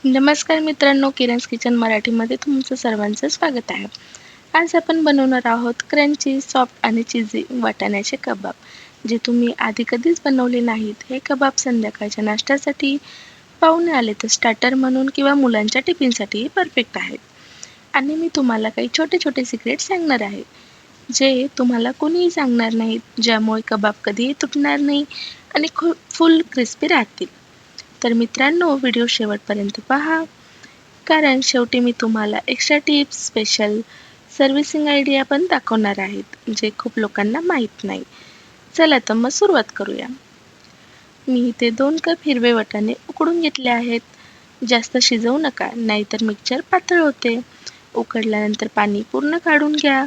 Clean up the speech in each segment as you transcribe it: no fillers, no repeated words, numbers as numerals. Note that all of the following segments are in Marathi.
नमस्कार मित्रांनो, किरण's किचन मराठीमध्ये तुमचं सर्वांचं स्वागत आहे. आज आपण बनवणार आहोत क्रंची, सॉफ्ट आणि चीझी वाटाण्याचे कबाब. जे तुम्ही आधी कधीच बनवले नाहीत. हे कबाब संध्याकाळच्या नाश्त्यासाठी, पाहुणे आले तर स्टार्टर म्हणून किंवा मुलांच्या टिफिनसाठीही परफेक्ट आहेत. आणि मी तुम्हाला काही छोटे छोटे सिक्रेट सांगणार आहे, जे तुम्हाला कोणीही सांगणार नाहीत, ज्यामुळे कबाब कधीही तुटणार नाही आणि खूप फुल क्रिस्पी राहतील. तर मित्रांनो, व्हिडिओ शेवटपर्यंत पहा, कारण शेवटी मी तुम्हाला extra tips, special servicing idea पण दाखवणार आहेत, जे खूप लोकांना माहीत नाही. चला तर मग सुरुवात करूया. मी इथे 2 कप हिरवे वाटाणे उकडून घेतले आहेत. जास्त शिजवू नका, नाहीतर मिक्सचर पातळ होते. उकडल्यानंतर पाणी पूर्ण काढून घ्या.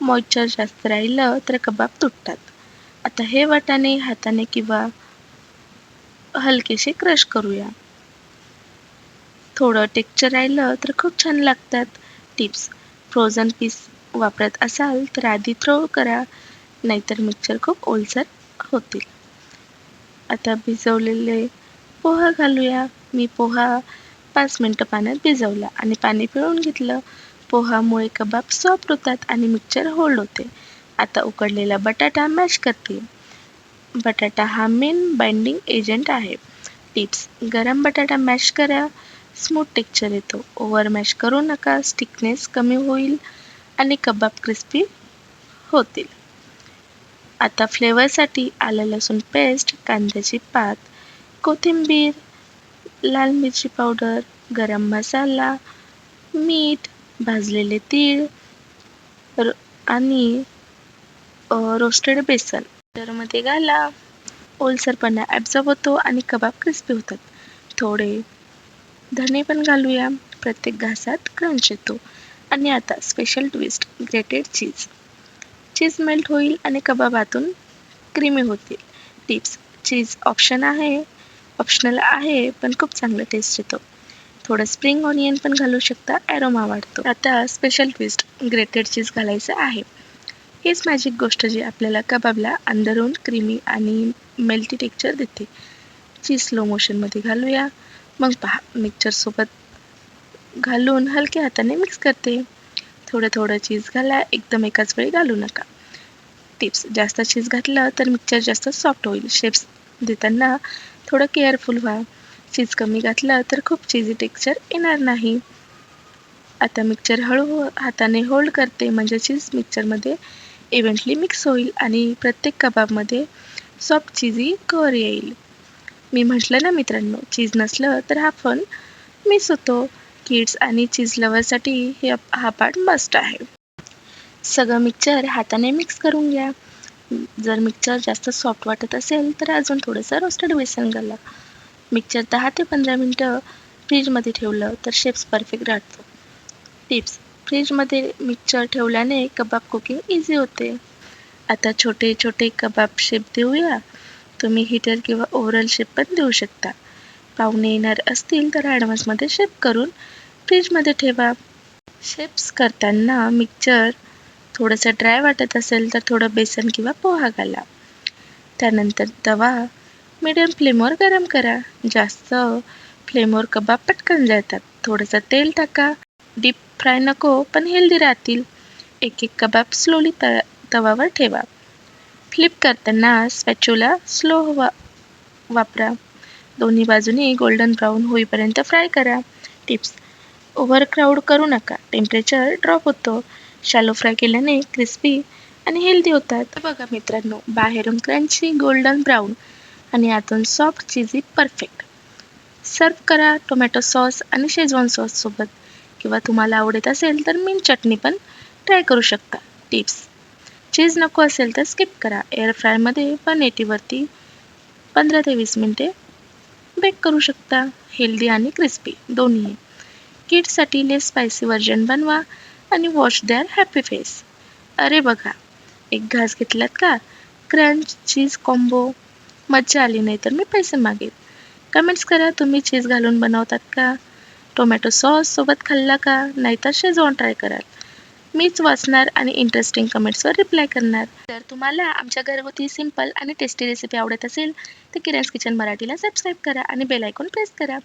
मॉइश्चर जास्त राहिलं तर कबाब तुटतात. आता हे वाटाणे हाताने किंवा हलकेसे क्रश करूया. थोडं टेक्स्चर राहिलं तर खूप छान लागतात. टिप्स: फ्रोझन पीस वापरत असाल तर आधी थ्रो करा, नाहीतर मिक्सचर खूप ओलसर होतील. आता भिजवलेले पोहा घालूया. मी पोहा 5 मिनिटं पाण्यात भिजवला आणि पाणी पिळून घेतलं. पोहामुळे कबाब सॉफ्ट होतात आणि मिक्सचर होल्ड होते. आता उकडलेला बटाटा मॅश करते. बटाटा हा मेन बाइंडिंग एजंट आहे. टिप्स: गरम बटाटा मॅश करा, स्मूथ टेक्स्चर येतो. ओव्हर मॅश करू नका, स्टिकनेस कमी होईल आणि कबाब क्रिस्पी होतील. आता फ्लेवरसाठी आलं लसूण पेस्ट, कांद्याची पात, कोथिंबीर, लाल मिरची पावडर, गरम मसाला, मीठ, भाजलेले तीळ आणि रोस्टेड बेसन मध्ये घाला. ओलसरपणा ॲब्झॉर्ब होतो आणि कबाब क्रिस्पी होतात. थोडे धने पण घालूया. प्रत्येक घासात क्रंच येतो. आणि आता स्पेशल ट्विस्ट: ग्रेटेड चीज. चीज मेल्ट होईल आणि कबाब आतून क्रीमी होतील. टिप्स: चीज ऑप्शनल आहे, पण खूप चांगला टेस्ट येतो. थोडं स्प्रिंग ऑनियन पण घालू शकता, ॲरोमा वाढतो. आता स्पेशल ट्विस्ट: ग्रेटेड चीज घालायचं आहे. हीच मॅजिक गोष्ट जी आपल्याला कबाबला अंदरून क्रीमी आणि मेल्टी टेक्स्चर देते. चीज स्लो मोशनमध्ये घालूया. मग पहा, मिक्सचरसोबत घालून हलक्या हाताने मिक्स करते. थोडं थोडं चीज घाला, एकदम एकाच वेळी घालू नका. टिप्स: जास्त चीज घातलं तर मिक्सचर जास्त सॉफ्ट होईल. शेप्स देताना थोडं केअरफुल व्हा. चीज कमी घातलं तर खूप चीजी टेक्स्चर येणार नाही. आता मिक्सचर हळू हाताने होल्ड करते, म्हणजे चीज मिक्सचरमध्ये इव्हेंटली मिक्स होईल आणि प्रत्येक कबाबमध्ये सॉफ्ट चीजी कवर येईल. मी म्हटलं ना मित्रांनो, चीज नसलं तर हा फन मिस होतो. किड्स आणि चीज लवरसाठी हा पार्ट मस्ट आहे. सगळं मिक्सचर हाताने मिक्स करून घ्या. जर मिक्सचर जास्त सॉफ्ट वाटत असेल तर अजून थोडंसं रोस्टेड बेसन घाला. मिक्सचर 10 ते 15 मिनिटं फ्रीजमध्ये ठेवलं तर शेप्स परफेक्ट राहतो. टिप्स: फ्रीजमध्ये मिक्सचर ठेवल्याने कबाब कुकिंग इझी होते. आता छोटे छोटे कबाब शेप देऊया. तुम्ही हीटर किंवा ओव्हरऑल शेप पण देऊ शकता. पाहुणे येणार असतील तर ॲडव्हान्समध्ये शेप करून फ्रीजमध्ये ठेवा. शेप्स करताना मिक्सचर थोडंसं ड्राय वाटत असेल तर थोडं बेसन किंवा पोहा घाला. त्यानंतर तवा मीडियम फ्लेमवर गरम करा. जास्त फ्लेमवर कबाब पटकन जळतात. थोडंसं तेल टाका. डीप फ्राय नको, पण हेल्दी राहतील. एक एक कबाब स्लोली तवावर ठेवा. फ्लिप करताना स्पॅच्युला स्लो वापरा. दोन्ही बाजूनी गोल्डन ब्राऊन होईपर्यंत फ्राय करा. टिप्स: ओव्हर क्राऊड करू नका, टेम्परेचर ड्रॉप होतो. शॅलो फ्राय केल्याने क्रिस्पी आणि हेल्दी होतात. बघा मित्रांनो, बाहेरून क्रंची गोल्डन ब्राऊन आणि आतून सॉफ्ट चीजी परफेक्ट. सर्व करा टोमॅटो सॉस आणि शेजवान सॉस सोबत, किंवा तुम्हाला आवडत असेल तर मिंट चटणी पण ट्राय करू शकता. टिप्स: चीज नको असेल तर स्किप करा. एअर फ्रायमध्ये 180 15 ते 20 मिनिटे बेक करू शकता. हेल्दी आणि क्रिस्पी दोन्ही. किड्ससाठी लेस स्पायसी व्हर्जन बनवा आणि वॉच देअर हॅपी फेस. अरे बघा, एक घास घेतलात का? क्रंच चीज कॉम्बो. मज्जा आली, नाही तर मी पैसे मागेन. कमेंट्स करा, तुम्ही चीज घालून बनवतात का? टोमॅटो सॉस सोबत खाल्ला का? नाहीतर शेजवान ट्राय कराल. मीच वाचणार आणि इंटरेस्टिंग कमेंट्सवर रिप्लाय करणार. जर तुम्हाला आमच्या घरगुती सिंपल आणि टेस्टी रेसिपी आवडत असेल तर किरण's किचन मराठीला सबस्क्राईब करा आणि बेल आयकॉन प्रेस करा.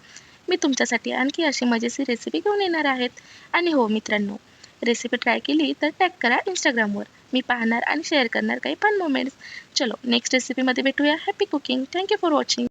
मी तुमच्यासाठी आणखी अशी मजेशीर रेसिपी घेऊन येणार आहेत. आणि हो मित्रांनो, रेसिपी ट्राय केली तर टॅग करा इंस्टाग्रामवर. मी पाहणार आणि शेअर करणार काही फन मोमेंट्स. चलो नेक्स्ट रेसिपीमध्ये भेटूया. Happy cooking. Thank you for watching.